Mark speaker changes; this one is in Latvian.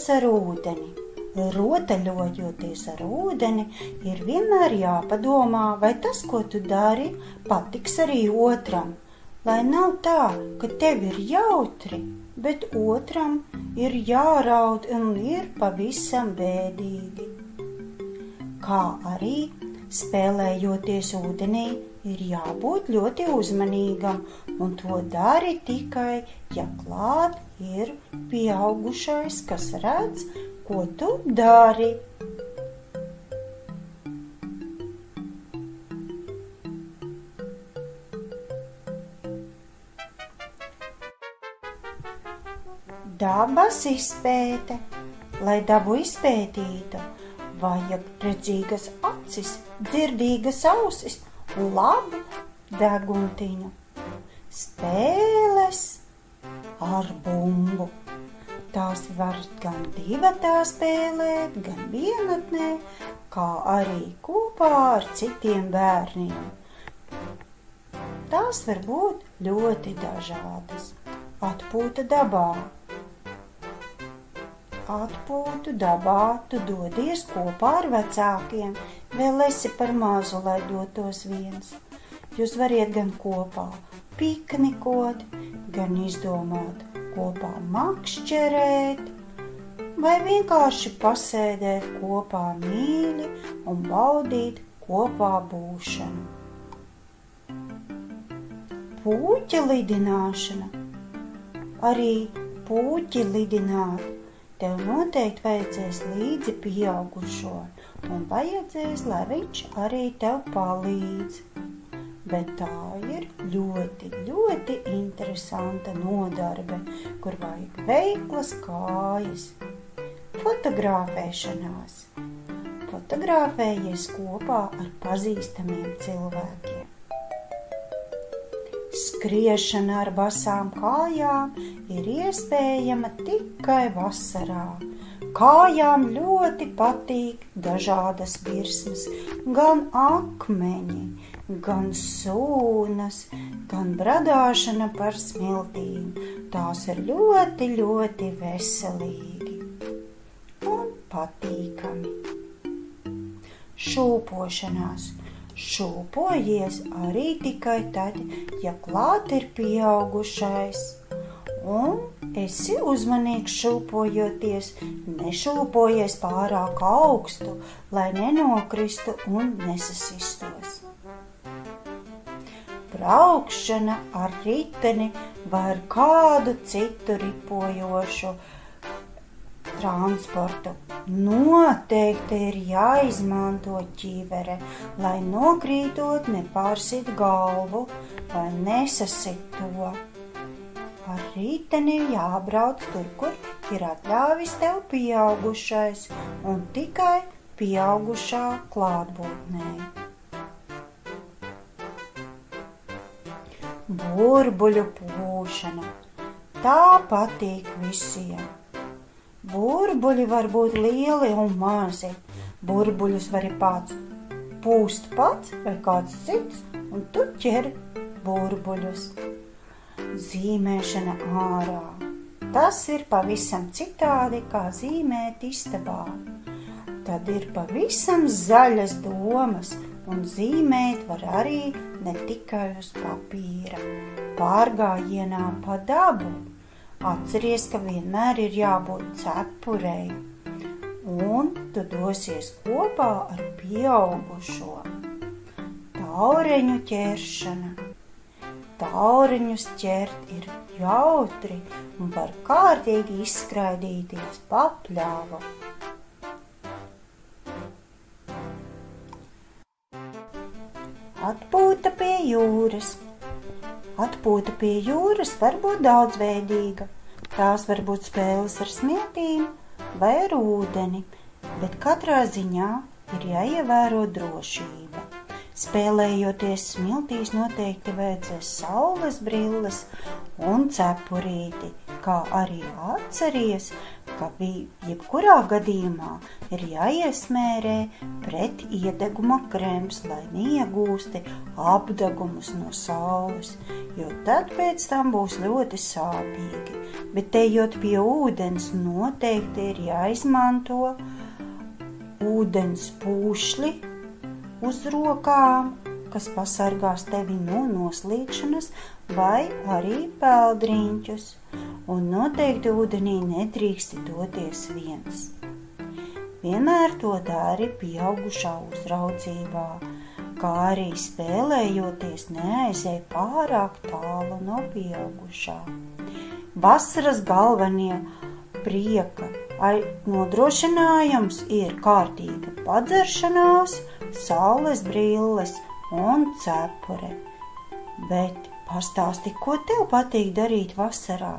Speaker 1: Spēles ar ūdeni. Rotaļojoties ar ūdeni, ir vienmēr jāpadomā, vai tas, ko tu dari, patiks arī otram. Lai nav tā, ka tev ir jautri, bet otram ir jāraud un ir pavisam bēdīgi. Kā arī spēlējoties ūdenī, ir jābūt ļoti uzmanīgam, un to dari tikai, ja klāt ir pieaugušais, kas redz, ko tu dari. Dabas izpēte. Lai dabu izpētītu, vajag redzīgas acis, dzirdīgas ausis un labu deguntiņu. Spēles ar bumbu. Tās var gan divatā spēlēt, gan vienatnē, kā arī kopā ar citiem bērniem. Tās var būt ļoti dažādas. Atpūta dabā. Atpūtu dabā tu dodies kopā ar vecākiem, vēl esi par mazu, lai dotos viens. Jūs variet gan kopā piknikot, gan izdomāt kopā makšķerēt, vai vienkārši pasēdēt kopā mīļi un baudīt kopā būšanu. Pūķa lidināšana. Arī pūķi lidināt. Tev noteikti vajadzēs līdzi pieaugušo un vajadzēs, lai viņš arī tev palīdz. Bet tā ir ļoti, ļoti interesanta nodarbe, kur vajag veiklas kājas. Fotografēšanās. Fotografējies kopā ar pazīstamiem cilvēkiem. Skriešana ar basām kājām ir iespējama tikai vasarā. Kājām ļoti patīk dažādas virsmas, gan akmeņi, gan sūnas, gan bradāšana par smiltīm. Tās ir ļoti, ļoti veselīgi un patīkami. Šūpošanās. Šūpojies arī tikai tad, ja klāt ir pieaugušais. Un esi uzmanīgs šūpojoties, nešūpojies pārāk augstu, lai nenokristu un nesasistos. Braukšana ar riteni vai ar kādu citu ripojošu transportu. Noteikti ir jāizmanto ķivere, lai nokrītot nepārsit galvu vai nesasit to. Ar riteni jābrauc tur, kur ir atļāvis tev pieaugušais un tikai pieaugušā klātbūtnē. Burbuļu pūšana. Tā patīk visiem. Burbuļi var būt lieli un mazi. Burbuļus var pūst pats vai kāds cits, un tu ķer burbuļus. Zīmēšana ārā. Tas ir pavisam citādi, kā zīmēt istabā. Tad ir pavisam zaļas domas, un zīmēt var arī ne tikai uz papīra. Pārgājienā pa dabu. Atceries, ka vienmēr ir jābūt cepurei, un tu dosies kopā ar pieaugušo. Taureņu ķeršana. Taureņus ķert ir jautri un var kārtīgi izskraidīties pa pļāvu. Atpūta pie jūras. Atpūta pie jūras var būt daudzveidīga. Tās var būt spēles ar smiltīm vai ar ūdeni, bet katrā ziņā ir jāievēro drošība. Spēlējoties smiltīs noteikti vajadzēs saules brilles un cepurīti, kā arī atceries, ka jebkurā gadījumā ir jāiesmērē pret iedeguma krems, lai neiegūsti apdegumus no saules, jo tad pēc tam būs ļoti sāpīgi. Bet ejot pie ūdens, noteikti ir jāizmanto ūdens pūšļi uz rokām, kas pasargās tevi no noslīkšanas, vai arī peldriņķus. Un noteikti ūdenī nedrīksti doties viens. Vienmēr to dari pieaugušā uzraudzībā, kā arī spēlējoties neaizej pārāk tālu no pieaugušā. Vasaras galvenie prieka nodrošinājums ir kārtīga padzeršanās, saules brilles un cepure. Bet pastāsti, ko tev patīk darīt vasarā?